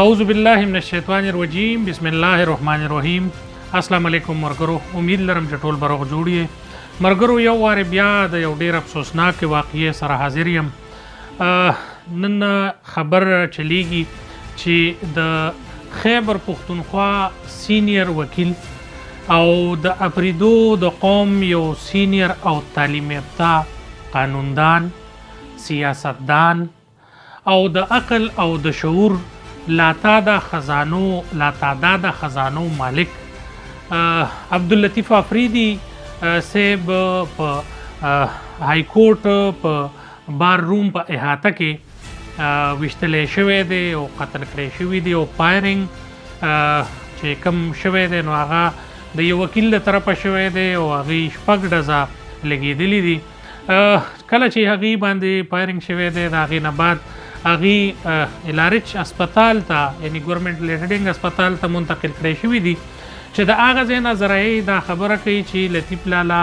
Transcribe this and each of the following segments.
اعوذ بالله من الشیطان الرجیم بسم الله الرحمن الرحیم. السلام علیکم مرګرو، امید لرم چې ټول بروغ جوړی مرګرو. یو وار بیا د یو ډیر افسوسناک واقعې سره حاضر یم. نن خبر چلیږي چې د خیبر پختونخوا سینئر وکیل او د آفریدو د قوم یو سینئر او تعلیم یافته قانوندان، سیاستدان او د عقل او د شعور لاتعداد خزانو مالک عبدالطیف آفریدی صاحب په هائی کورٹ په بار روم په احاطه کې وشتلی شوی دی او قتل کړی شوی دی. او فائرنگ چې کم شوی دی نو هغه د یو وکیل له طرفه شوی دی او هغې 6 ډزه لګېدلي دي. کله چې هغې باندې فائرنگ شوی دی د هغې نه بعد هغې الارچ اسپتال ته یعنی ګورنمنټ لیډینګ اسپتال ته منتقل کړی شوي دي چې د هغه ځای نه ذرایع دا خبره کوي چې لطیف لالا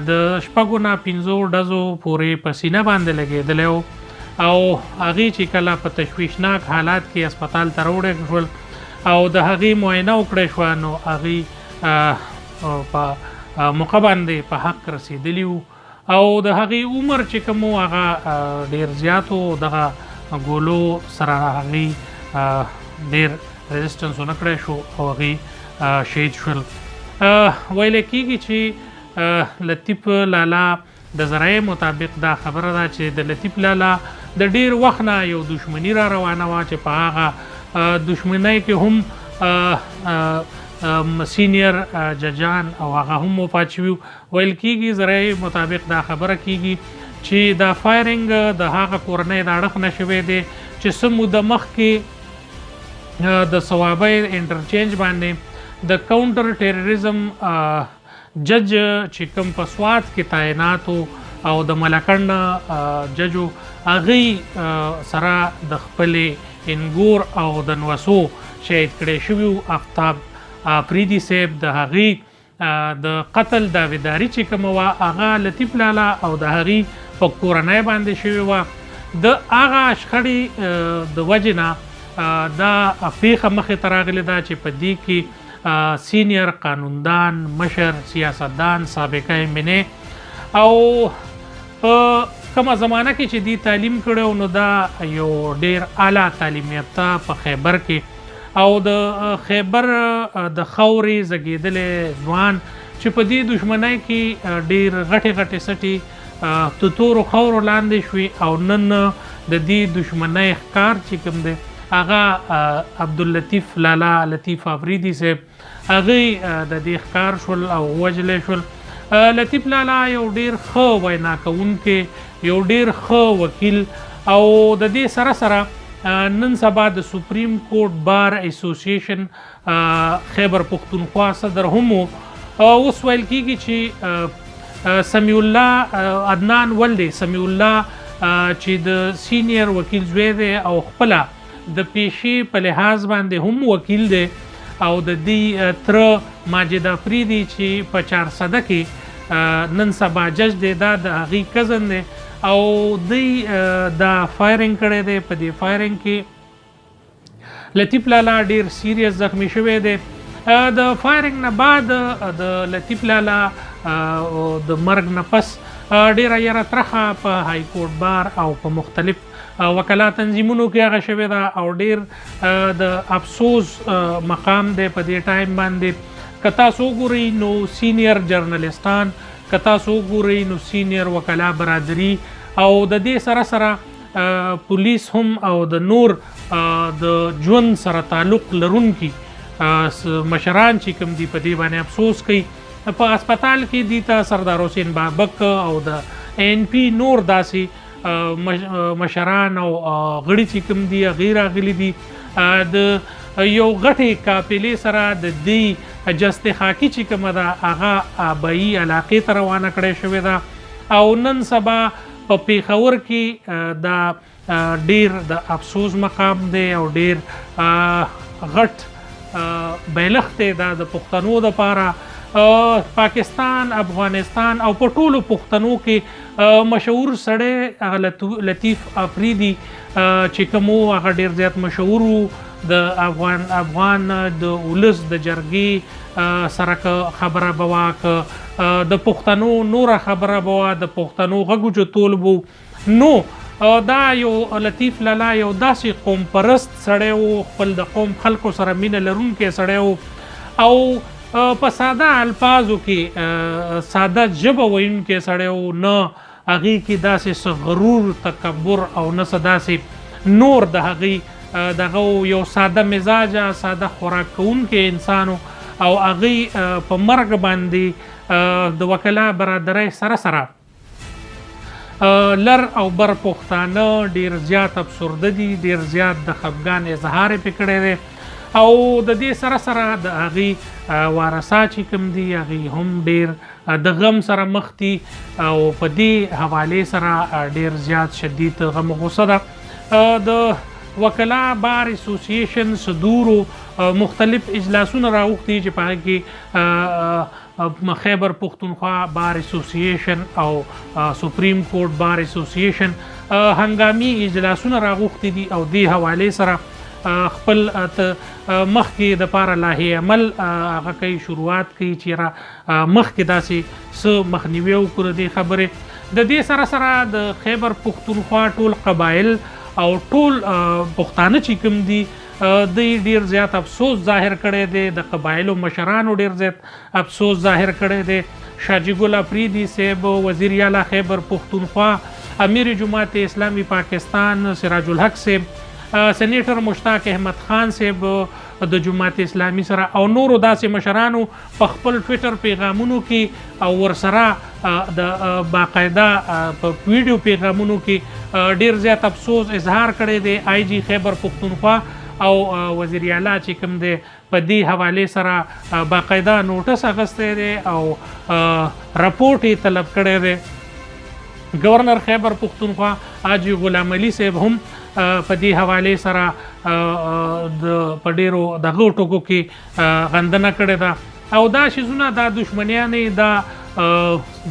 د 6 نه 15 ډزو پورې په سینه باندې لګېدلی و او هغې چې کله په تشویشناک حالات کې اسپتال ته راوړی شول او د هغې معاینه وکړی شوه نو هغې په موقع باندې په حق رسېدلي وو او د هغې عمر چې کوم و هغه ډېر زیات و. دغه ګولو سره هغې ډېر ریزسټنس ونه کړی شو او هغې شهید شول. ویلی کېږي چې لطیف لالا د ذرایع مطابق دا خبره ده چې د لطیف لالا د ډېر وخت نه یو دشمني را روانه وه چې په هغه دشمنۍ کې هم سینئر ججان او هغه هم وفات شوي. ویل کېږي ذرایع مطابق دا خبره کېږي چې دا فائرنگ د هغه کورنۍ د اړخ نه شوی دی چې څه موده مخکې د صوبائی انټرچینج باندې د کاونټر ټیرریزم جج چې کوم په سوات کې تعینات او د ملکنډ ججو هغې سره د خپلې انګور او د نوسو شهید کړی شوي و. آفتاب آفریدی صاحب د هغې د قتل داویداري چې کومه وه هغه لطیف لالا او د هغې په کورنۍ باندې شوې وه. د هغه شخړې د وجې نه دا پیښه مخې ته راغلې ده چې په دې کې سینئر قانوندان، مشر سیاستدان، سابقه منې او په کومه زمانه کې چې دی تعلیم کړی نو دا یو ډېر اعلی تعلیم یافته په خیبر کې او د خیبر د خاورې زږېدلی ځوان چې په دې دشمنۍ کې ډېر غټې سټې د تورو خاورو لاندې شوي او نن د دې دشمنۍ ښکار چې کوم دی هغه عبدالطیف لالا لطیف آفریدی صاحب هغې د دې ښکار شول او ووژلی شول. لطیف لالا یو ډېر ښه وینا کوونکی، یو ډېر ښه وکیل او د دې سره سره نن سبا د سپرین کورټ بار ایسوسییشن خیبر پختونخوا صدر هم و. اوس ویل کېږي چې سمیع الله عدنان ولدی سمیع الله چې د سینئر وکیل زوی دی او خپله د پیشې په لحاظ باندې هم وکیل دی او د دې تره ماجد آفریدی چې په 400 کې نن سبا جج دی دا د هغې کزن دی او دی دا فائرنگ کړی دی. په دې فائرنگ کې لطیف لالا ډیر سیریس زخمی شوی دی. د فائرنگ نه بعد د لطیف لالا د مرګ نه پس ډیره یره ترخه په هائی کورټ بار او په مختلف وکلا تنظیمونو کې هغه شوی ده او ډیر د افسوس مقام دی په دې ټایم باندې. که تاسو وګورئ نو سینئر جرنلستان، که تاسو وګورئ نو سینئر وکلا برادري او د دې سره سره پولیس هم او د نور د ژوند سره تعلق لرونکي مشران چې کوم دي په دې باندې افسوس کوي. په اسپتال کې دي ته سردار حسین بابک او د NP نور داسې مشران او غړي چې کوم دي هغې راغلي دي د یو غټې قافلې سره د دې جست خاکي چې کومه ده هغه آبایي علاقې ته روانه کړی شوې ده او نن سبا په پېښور کې دا ډېر د افسوس مقام دی او ډېر غټ بیلخت دی دا د پښتنو دپاره. پاکستان، افغانستان او په ټولو پښتنو کې مشهور سړی هغه لطیف آفریدی چې کوم هغه ډیر زیات مشهور د افغان د ولس د جرګې سره خبره به وه، که د پښتنو نوره خبره به وه، د پښتنو غږ اوچتول به، نو دا یو لطیف لالا یو داسې قوم پرست سړی و، خپل د قوم خلکو سره مینه لرونکی سړی و، او په ساده الفاظو کې ساده ژبه ویونکی سړی و، نه هغې کې داسې څه غرور تکبر او نه څه داسې نور د هغې دغه یو ساده مزاجه ساده خوراک کوونکی انسان و، او هغې په مرګ باندې د وکلا برادرۍ سره سره لر او بر پښتانه ډیر زیات افسرده دي، ډیر زیات د خفګان اظهار یې پې کړی دی، او د دې سره سره د هغې وارثا چې کوم دي هغې هم ډیر د غم سره مخ دي، او په دې حوالې سره ډیر زیات شدید غم غصه ده. د وکلا بار اسوسییشن صدورو مختلف اجلاسونه راوښتي چې په هغې کې خیبر پختونخوا بار اسوسییشن او سپرین کورٹ بار اسوسییشن هنګامي اجلاسونه راغوښتي دي، او دې حوالې سره خپل مخکې دپاره لایحې عمل هغه کوي، شروعات کوي چې را مخکې داسې څه مخنیوي وکړو د دې خبرې. د دې سره سره د خیبر پختونخوا ټول قبایل او ټول پښتانه چې کوم دي دوی ډیر زیات افسوس ظاهر کړی دی، د قبایلو مشرانو ډیر زیات افسوس ظاهر کړی دی. شاجي ګل آفریدي صاحب وزیر اعلی خیبر پختونخوا، امیر جماعت اسلامی پاکستان سراج الحق صاحب، سینئر مشتاق احمد خان صاحب د جماعت اسلامی سره او نورو داسې مشرانو په خپل ټویټر پیغامونو کې او ورسره د باقاعده په ویډیو پیغامونو کې ډیر زیات افسوس اظهار کړی دی. آی جی خیبر پختونخوا او وزیر اعلی چې کوم دی په دې حوالې سره باقاعده نوټس اخیستی دی او رپورټ یې طلب کړی دی. گورنر خیبر پختونخوا حاجي غلام علي صاحب هم په دې حوالې سره په ډیرو دغو ټکو کې غندنه کړې ده، او دا شیزونه دا دشمنیانې دا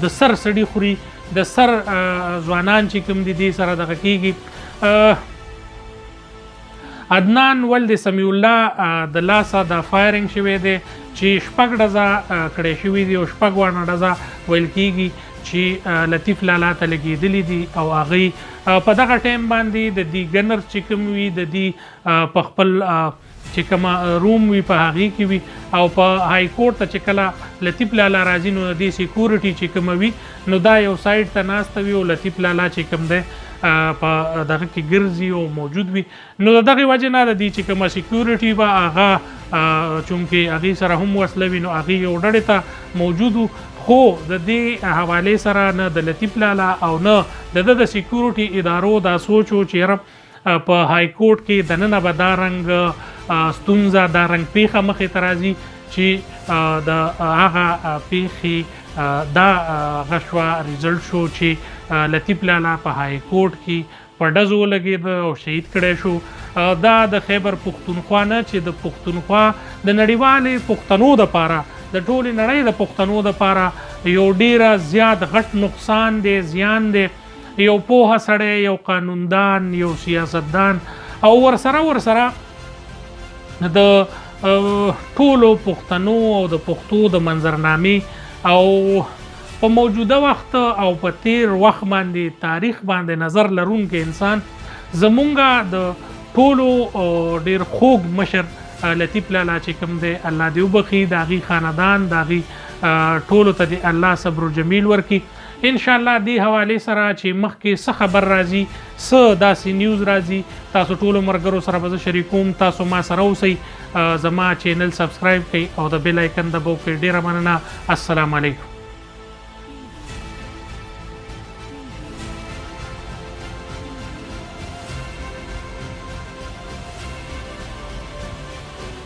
د سر سړي خوري، د سر ځوانان چې کوم دي دې سره دغه کېږي. عدنان ولد سمیع الله د لاسه د فائرنگ شوی دی چې 6 ډزه کړی شوي دي، او 6 واړه ډزه ویل کېږي چې لطیف لالا ته لګېدلي دي، او هغې په دغه ټایم باندې د دې ګنر چې کوم وي د دې په خپل چې کومه روم وي په هغې کې وي، او په هائی کورټ ته چې کله لطیف لالا راځي نو د دې سیکورټي چې کومه وي نو دا یو سایډ ته ناسته وي، او لطیف لالا چې کوم دی په دغه کې ګرځي او موجود وي. نو د دغې وجې نه د دې چې کومه سیکورټي به هغه چونکې هغې سره هم وسله وي نو هغې یو ډډې ته موجود وو، خو د دې حوالې سره نه د لطیف لالا او نه د د سیکورټي ادارو دا سوچ و چې یاره په هائی کورټ کې دننه به دا رنګ ستونزه دا رنګ پیښه مخې ته راځي چې د هغه پیښې دا هغه شوه ریزلټ شو چې لطیف لالا په هائی کورټ کې په ډزو ولګېده او شهید کړی شو. دا د خیبر پختونخوا نه چې د پختونخوا د نړیوالې پښتنو دپاره د ټولې نړۍ د پښتنو دپاره یو ډیره زیات غټ نقصان دی، زیان دی. یو پوهه سړی، یو قانوندان، یو سیاستدان، او ورسره د ټولو پښتنو او د پښتو د منظرنامې او په موجوده وخت او په تیر وخت باندې تاریخ باندې نظر لرونکی انسان زمونږ د ټولو ډیر خوږ مشر لطیف لالا چې کوم دی الله دې وبخي، د هغې خاندان د هغې ټولو ته دې الله صبر و جمیل ورکړي. انشاءالله دې حوالې سره چې مخکې څه خبر راځي، څه داسې نیوز راځي، تاسو ټولو ملګرو سره به زه شریکوم. تاسو ما سره اوسئ، زما چینل سبسکرایب کړئ او د بیل آیکن دباو کړئ. ډېره مننه. السلام علیکم.